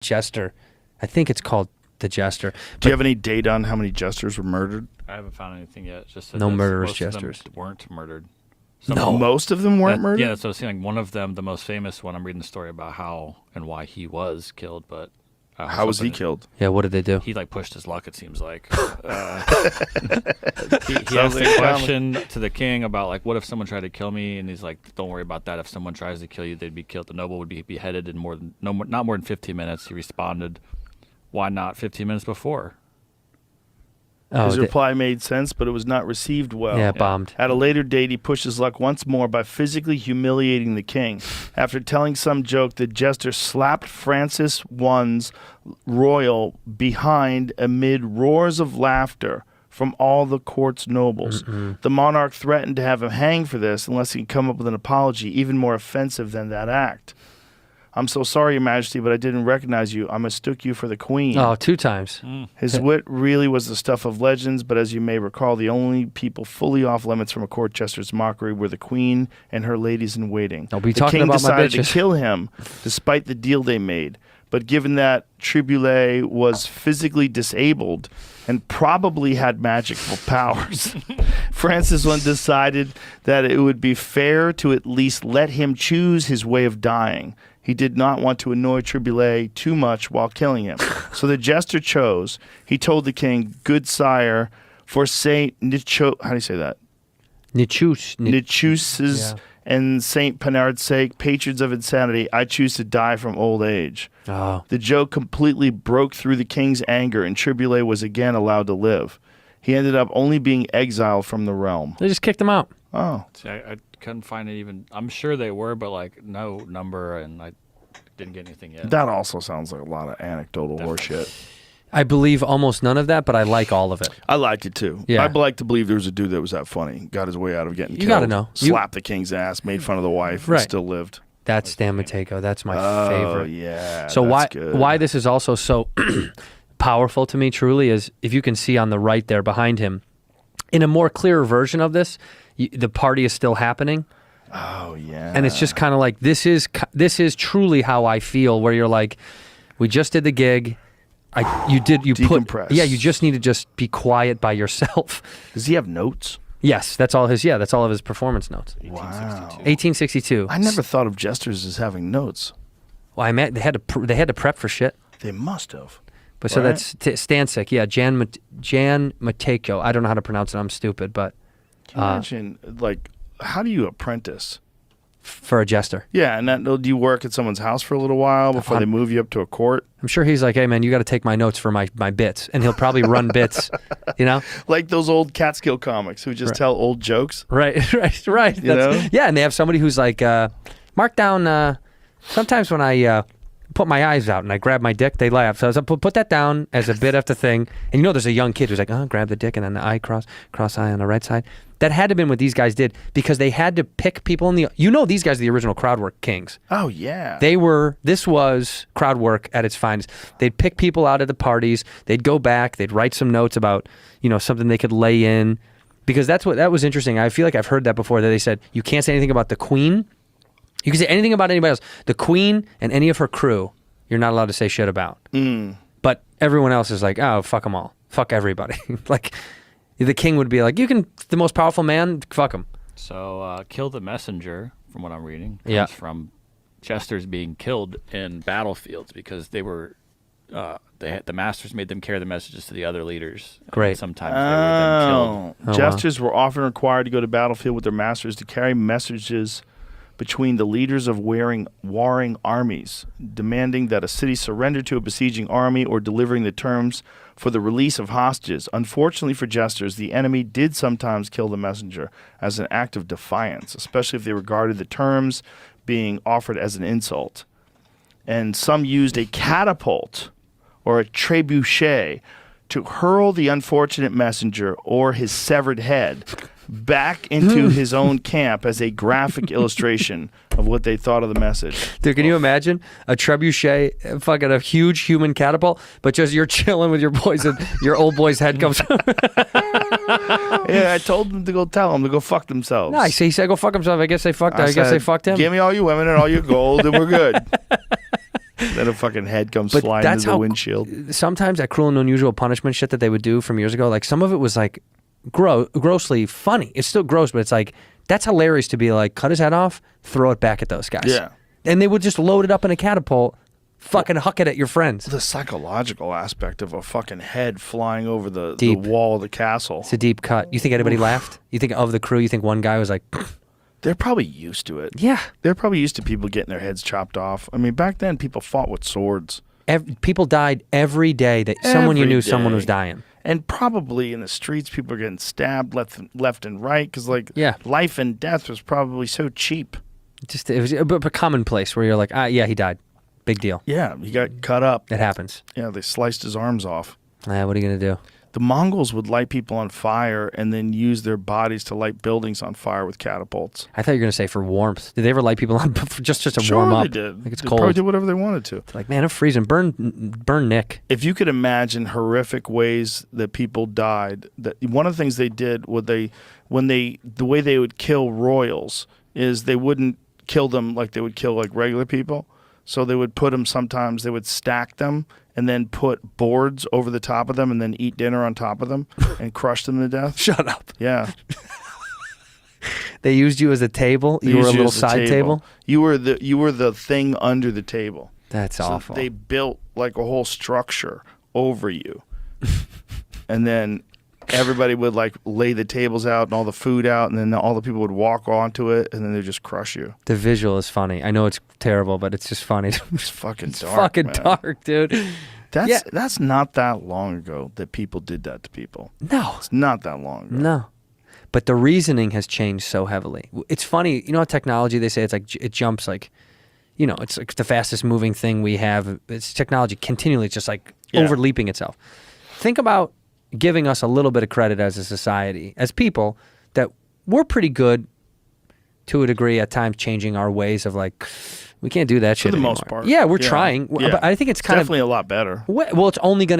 Jester. I think it's called the Jester. Do you have any data on how many jesters were murdered? I haven't found anything yet. Just no murderous most jesters. of them weren't murdered. Most of them weren't murdered? Yeah, that's what I was saying. One of them, the most famous one, I'm reading the story about how and why he was killed, but... how was he killed? Yeah, what did they do? He pushed his luck, it seems like. He asked a question to the king about what if someone tried to kill me, and he's like, don't worry about that. If someone tries to kill you, they'd be killed. The noble would be beheaded in not more than 15 minutes. He responded, why not 15 minutes before? His reply made sense, but it was not received well. Yeah, bombed. At a later date, he pushed his luck once more by physically humiliating the king. After telling some joke, the jester slapped Francis I's royal behind amid roars of laughter from all the court's nobles. The monarch threatened to have him hanged for this unless he could come up with an apology even more offensive than that act. I'm so sorry, Your Majesty, but I didn't recognize you. I mistook you for the queen. Oh, 2 times. His wit really was the stuff of legends, but as you may recall, the only people fully off limits from a court jester's mockery were the queen and her ladies in waiting. Don't be talking about my bitches. The king decided to kill him despite the deal they made. But given that Triboulet was physically disabled and probably had magical powers, Francis I decided that it would be fair to at least let him choose his way of dying. He did not want to annoy Triboulet too much while killing him. So the jester chose. He told the king, good sire, for Saint Nicho... How do you say that? Nichus's and Saint Penard's sake, patrons of insanity, I choose to die from old age. Oh. The joke completely broke through the king's anger, and Triboulet was again allowed to live. He ended up only being exiled from the realm. They just kicked him out. Oh. See, I couldn't find it even. I'm sure they were, but no number, and I didn't get anything yet. That also sounds like a lot of anecdotal horseshit. I believe almost none of that, but I like all of it. I like it too. Yeah. I'd like to believe there was a dude that was that funny, got his way out of getting killed. You gotta know. Slapped the king's ass, made fun of the wife, and still lived. That's Stan Matejko. That's my favorite. Oh, yeah. So why this is also so powerful to me, truly, is if you can see on the right there behind him, in a more clearer version of this, the party is still happening. Oh, yeah. And it's just kind of like, this is truly how I feel, where you're like, we just did the gig. You decompress. You just need to just be quiet by yourself. Does he have notes? Yes, that's all of his performance notes. Wow. 1862. I never thought of jesters as having notes. Well, they had to prep for shit. They must have. But so that's Stancic, yeah, Jan Matejko. I don't know how to pronounce it. I'm stupid, but can you imagine, how do you apprentice? For a jester. Yeah, and do you work at someone's house for a little while before they move you up to a court? I'm sure he's like, hey, man, you got to take my notes for my bits. And he'll probably run bits, you know? Like those old Catskill comics who just tell old jokes. Right. You know? Yeah, and they have somebody who's like, mark down, sometimes when I put my eyes out and I grab my dick, they laugh. So I was like, put that down as a bit after thing. And there's a young kid who's like, grab the dick and then the eye cross eye on the right side. That had to have been what these guys did because they had to pick people in the... these guys are the original crowd work kings. Oh, yeah. This was crowd work at its finest. They'd pick people out at the parties. They'd go back. They'd write some notes about, something they could lay in. Because that was interesting. I feel like I've heard that before, that they said, you can't say anything about the queen. You can say anything about anybody else. The queen and any of her crew, you're not allowed to say shit about. But everyone else is like, oh, fuck them all. Fuck everybody. The king would be like, the most powerful man, fuck him. So, kill the messenger, from what I'm reading, comes from jesters being killed in battlefields because they were, the masters made them carry the messages to the other leaders. Great. Sometimes they were then killed. Jesters were often required to go to battlefield with their masters to carry messages between the leaders of warring armies, demanding that a city surrender to a besieging army or delivering the terms for the release of hostages. Unfortunately for jesters, the enemy did sometimes kill the messenger as an act of defiance, especially if they regarded the terms being offered as an insult. And some used a catapult or a trebuchet to hurl the unfortunate messenger or his severed head back into his own camp as a graphic illustration of what they thought of the message. Dude, can you imagine a trebuchet, fucking a huge human catapult, but just you're chilling with your boys and your old boy's head comes Yeah, I told them to go tell them to go fuck themselves. Nice. He said go fuck himself. I guess they fucked him. Give me all your women and all your gold and we're good. Then a fucking head comes But flying that's into the how windshield. sometimes that cruel and unusual punishment shit that they would do from years ago, like some of it was like grossly funny. It's still gross, but it's like that's hilarious to be like cut his head off, throw it back at those guys. Yeah. And they would just load it up in a catapult, fucking huck it at your friends. The psychological aspect of a fucking head flying over the Deep. wall of the castle. It's a deep cut. You think anybody laughed? You think of the crew, you think one guy was like, They're probably used to it. yeah. They're probably used to people getting their heads chopped off. I mean, back then people fought with swords. People died every day that someone you Every knew someone day. was dying. And probably in the streets, people are getting stabbed left and right because, like, Yeah. life and death was probably so cheap. Just it was a commonplace where you're like, yeah, he died. Big deal. Yeah, he got cut up. It happens. Yeah, they sliced his arms off. What are you gonna do? The Mongols would light people on fire and then use their bodies to light buildings on fire with catapults. I thought you were gonna say for warmth. Did they ever light people on just to Sure, warm up? they did. Like it's They cold. probably did whatever they wanted to. Like, man, I'm freezing. Burn Nick. If you could imagine horrific ways that people died, that one of the things they did would the way they would kill royals is they wouldn't kill them like they would kill like regular people. So they would put them sometimes, they would stack them and then put boards over the top of them and then eat dinner on top of them and crush them to death. Shut up. Yeah. They used you as a table. They You were a used little as side table. You were the thing under the table. That's So awful. they built like a whole structure over you. And then everybody would like lay the tables out and all the food out, and then all the people would walk onto it, and then they'd just crush you. The visual is funny. I know it's terrible, but it's just funny. It's fucking It's dark. fucking man. dark, dude. Yeah. That's not that long ago that people did that to people. No. It's not that long ago. No. But the reasoning has changed so heavily. It's funny, you know how technology, they say it's like, it jumps like, you know, it's like the fastest moving thing we have. It's technology continually, it's just like Yeah. overleaping itself. Think about giving us a little bit of credit as a society, as people, that we're pretty good to a degree at times changing our ways of like, we can't do that shit For the anymore. most part. Yeah, we're trying. Yeah. But I think it's kind definitely a lot better. well, it's only going to